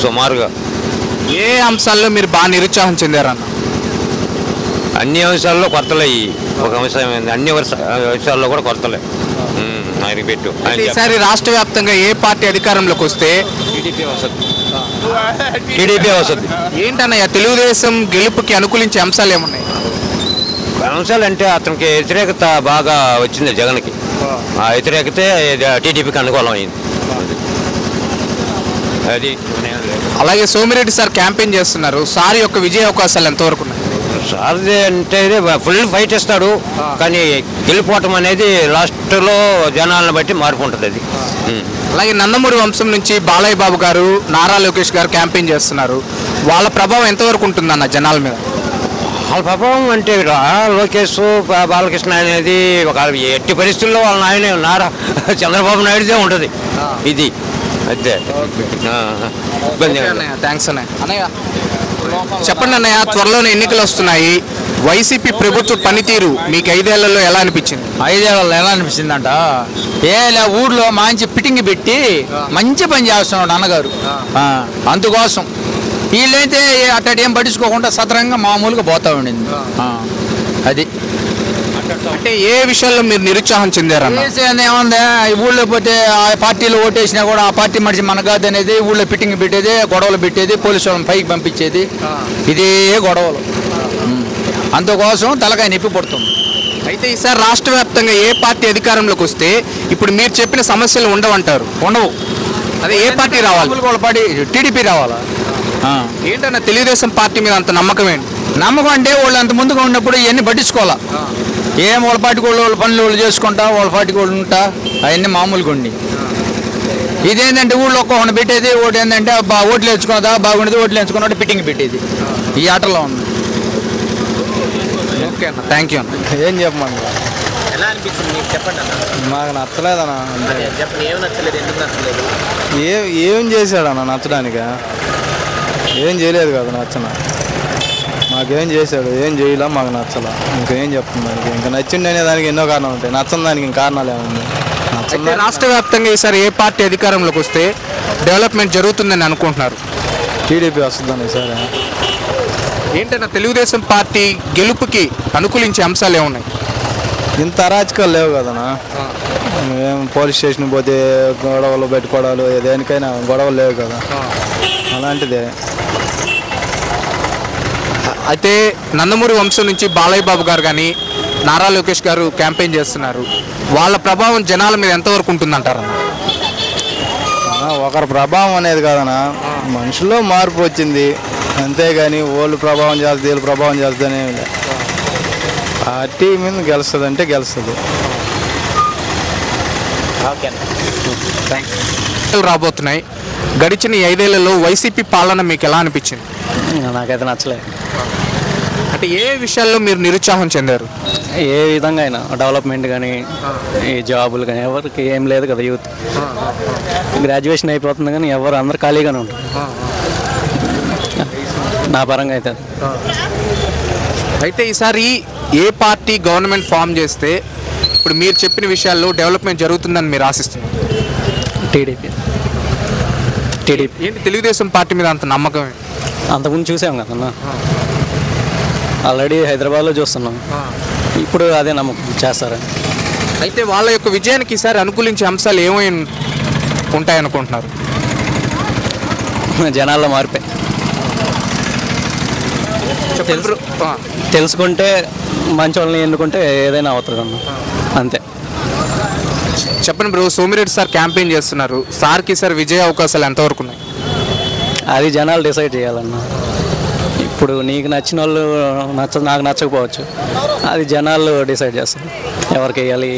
సుమారుగా ఏ అంశాల్లో మీరు బాగా నిరుత్సాహం చెందారన్న? అన్ని అంశాల్లో కొరతలయ్యి ఒక అంశం అన్ని విషయాల్లో కూడా కొరతలే. ఆయనకి పెట్టు ఈసారి రాష్ట్ర వ్యాప్తంగా ఏ పార్టీ అధికారంలోకి వస్తే టీడీపీ వస్తుంది. ఏంటన్నయ్య తెలుగుదేశం గెలుపుకి అనుకూలించే అంశాలు ఏమున్నాయి? అంశాలు అంటే అతనికి వ్యతిరేకత బాగా వచ్చింది జగన్కి. ఆ వ్యతిరేకతే టీడీపీకి అనుకూలం అయింది. అది అలాగే సోమిరెడ్డి సార్ క్యాంపెయిన్ చేస్తున్నారు. సార్ యొక్క విజయ అవకాశాలు ఎంతవరకు ఉన్నాయి? సారథి అంటే ఫుల్ ఫైట్ ఇస్తాడు, కానీ గెలిపోవటం అనేది లాస్ట్లో జనాలను బట్టి మార్పు ఉంటుంది అది. అలాగే నందమూరి వంశం నుంచి బాలయ్య బాబు గారు, నారా లోకేష్ గారు క్యాంపెయిన్ చేస్తున్నారు. వాళ్ళ ప్రభావం ఎంతవరకు ఉంటుందన్న జనాల మీద? వాళ్ళ ప్రభావం అంటే లోకేష్ బాలకృష్ణ అనేది ఒక ఎట్టి పరిస్థితుల్లో వాళ్ళ నాయన నారా చంద్రబాబు నాయుడుదే ఉంటుంది ఇది. అంతే. ఇబ్బంది. థ్యాంక్స్ అన్నయ్య. చెప్పండి అన్నయ్య, త్వరలోనే ఎన్నికలు వస్తున్నాయి. వైసీపీ ప్రభుత్వ పనితీరు మీకు 5 ఏళ్లలో ఎలా అనిపించింది? 5 ఏళ్ళలో ఎలా అనిపించిందంట, ఊర్లో మంచి ఫిట్టింగ్ పెట్టి మంచి పని చేస్తున్నాడు అన్నగారు. అందుకోసం వీళ్ళైతే అట్టటి ఏం పట్టించుకోకుండా సతరంగా మామూలుగా పోతా ఉండింది. అది అంటే ఏ విషయాల్లో మీరు నిరుత్సాహం చెందారన్న? ఏముంది, ఊళ్ళో పోతే ఆ పార్టీలో ఓటేసినా కూడా ఆ పార్టీ మనిషి మన కాదు అనేది ఊళ్ళో ఫిట్టింగ్ పెట్టేది, గొడవలు పెట్టేది, పోలీసు వాళ్ళని పైకి పంపించేది, ఇదే గొడవలు. అందుకోసం తలకాయ నొప్పి పడుతుంది. అయితే ఈసారి రాష్ట్ర వ్యాప్తంగా ఏ పార్టీ అధికారంలోకి వస్తే ఇప్పుడు మీరు చెప్పిన సమస్యలు ఉండవంటారు? ఉండవు. అదే ఏ పార్టీ రావాలి? వాళ్ళ పార్టీ టీడీపీ రావాలా? ఏంటన్నా తెలుగుదేశం పార్టీ మీద అంత నమ్మకం ఏంటి? నమ్మకం అంటే వాళ్ళు అంత ముందుగా ఉన్నప్పుడు ఇవన్నీ పట్టించుకోవాలా. ఏం వాళ్ళ పార్టీకి వాళ్ళ పనులు వాళ్ళు చేసుకుంటా, వాళ్ళ పార్టీకి వాళ్ళు ఉంటా, అవన్నీ మామూలుగా ఉండి. ఇదేంటంటే ఊళ్ళో ఒక్కొక్కటి పెట్టేది, ఓటు ఏంటంటే ఓట్లు వేసుకున్నదా బాగుండేది, ఓట్లు వేసుకున్నట్టు ఫిట్టింగ్ పెట్టేది. ఈ ఆటలో ఉంది. ఓకే అన్న, థ్యాంక్ యూ అన్న. ఏం చెప్పమని ఎలా అనిపించింది మీకు? చెప్పండి అన్న. మాకు నచ్చలేదన్న. చెప్పండి, ఏం నచ్చలేదు, ఎందుకు నచ్చలేదు? ఏం చేశాడన్న నచ్చడానికి? ఏం చేయలేదు కదా నచ్చన. మాకేం చేశాడు? ఏం చేయలే, మాకు నచ్చలా. ఇంకేం చెప్తుంది దానికి? ఇంకా నచ్చింది అనే దానికి ఎన్నో కారణాలు ఉంటాయి, నచ్చని దానికి ఇంక కారణాలు ఏముంది? అయితే రాష్ట్ర వ్యాప్తంగా ఈసారి ఏ పార్టీ అధికారంలోకి వస్తే డెవలప్మెంట్ జరుగుతుందని అనుకుంటున్నారు? టీడీపీ వస్తుందని సరే. ఏంటన్నా తెలుగుదేశం పార్టీ గెలుపుకి అనుకూలించే అంశాలు ఏమున్నాయి? ఇంత అరాచకాలు లేవు కదనా. ఏం పోలీస్ స్టేషన్ పోతే గొడవలు పెట్టుకోవడాలు, దేనికైనా గొడవలు లేవు కదా. అలాంటిదే. అయితే నందమూరి వంశం నుంచి బాలయ్య బాబు గారు కానీ, నారా లోకేష్ గారు క్యాంపెయిన్ చేస్తున్నారు. వాళ్ళ ప్రభావం జనాల మీద ఎంతవరకు ఉంటుందంటారన్న? ఒకరి ప్రభావం అనేది కాదనా, మనుషుల్లో మార్పు వచ్చింది అంతేగాని వాళ్ళు ప్రభావం చేస్తుంది వీళ్ళు ప్రభావం చేస్తుందనే పార్టీ మీద గెలుస్తుంది అంటే గెలుస్తుంది. రాబోతున్నాయి. గడిచిన 5 ఏళ్లలో వైసీపీ పాలన మీకు ఎలా అనిపించింది? నాకైతే నచ్చలేదు. అంటే ఏ విషయాల్లో మీరు నిరుత్సాహం చెందారు? ఏ విధంగా అయినా డెవలప్మెంట్ కానీ, ఈ జాబులు కానీ ఎవరికి ఏం లేదు కదా. యూత్ గ్రాడ్యుయేషన్ అయిపోతుంది కానీ ఎవరు అందరు ఖాళీగానే ఉంటారు. నా పరంగా అయితే అయితే ఈసారి ఏ పార్టీ గవర్నమెంట్ ఫామ్ చేస్తే ఇప్పుడు మీరు చెప్పిన విషయాల్లో డెవలప్మెంట్ జరుగుతుందని మీరు ఆశిస్తున్నారు? టీడీపీ. ఏంటి తెలుగుదేశం పార్టీ మీద అంత నమ్మకం? అంతకుముందు చూసాం కదన్నా, ఆల్రెడీ హైదరాబాద్లో చూస్తున్నాం. ఇప్పుడు అదే నమ్మకం చేస్తారని. అయితే వాళ్ళ యొక్క విజయానికి ఈసారి అనుకూలించే అంశాలు ఏమైనా ఉంటాయనుకుంటున్నారు? జనాల్లో మార్పే. తెలుసుకుంటే మంచి వాళ్ళని ఎన్నుకుంటే ఏదైనా అవుతుంది అన్న, అంతే. చెప్పండి బ్రో, సోమిరెడ్డి సార్ క్యాంపెయిన్ చేస్తున్నారు. సార్కి సార్ విజయ అవకాశాలు ఎంతవరకు ఉన్నాయి? అది జనాలు డిసైడ్ చేయాలన్న. ఇప్పుడు నీకు నచ్చిన వాళ్ళు నాకు నచ్చకపోవచ్చు, అది జనాలు డిసైడ్ చేస్తారు ఎవరికి వేయాలి.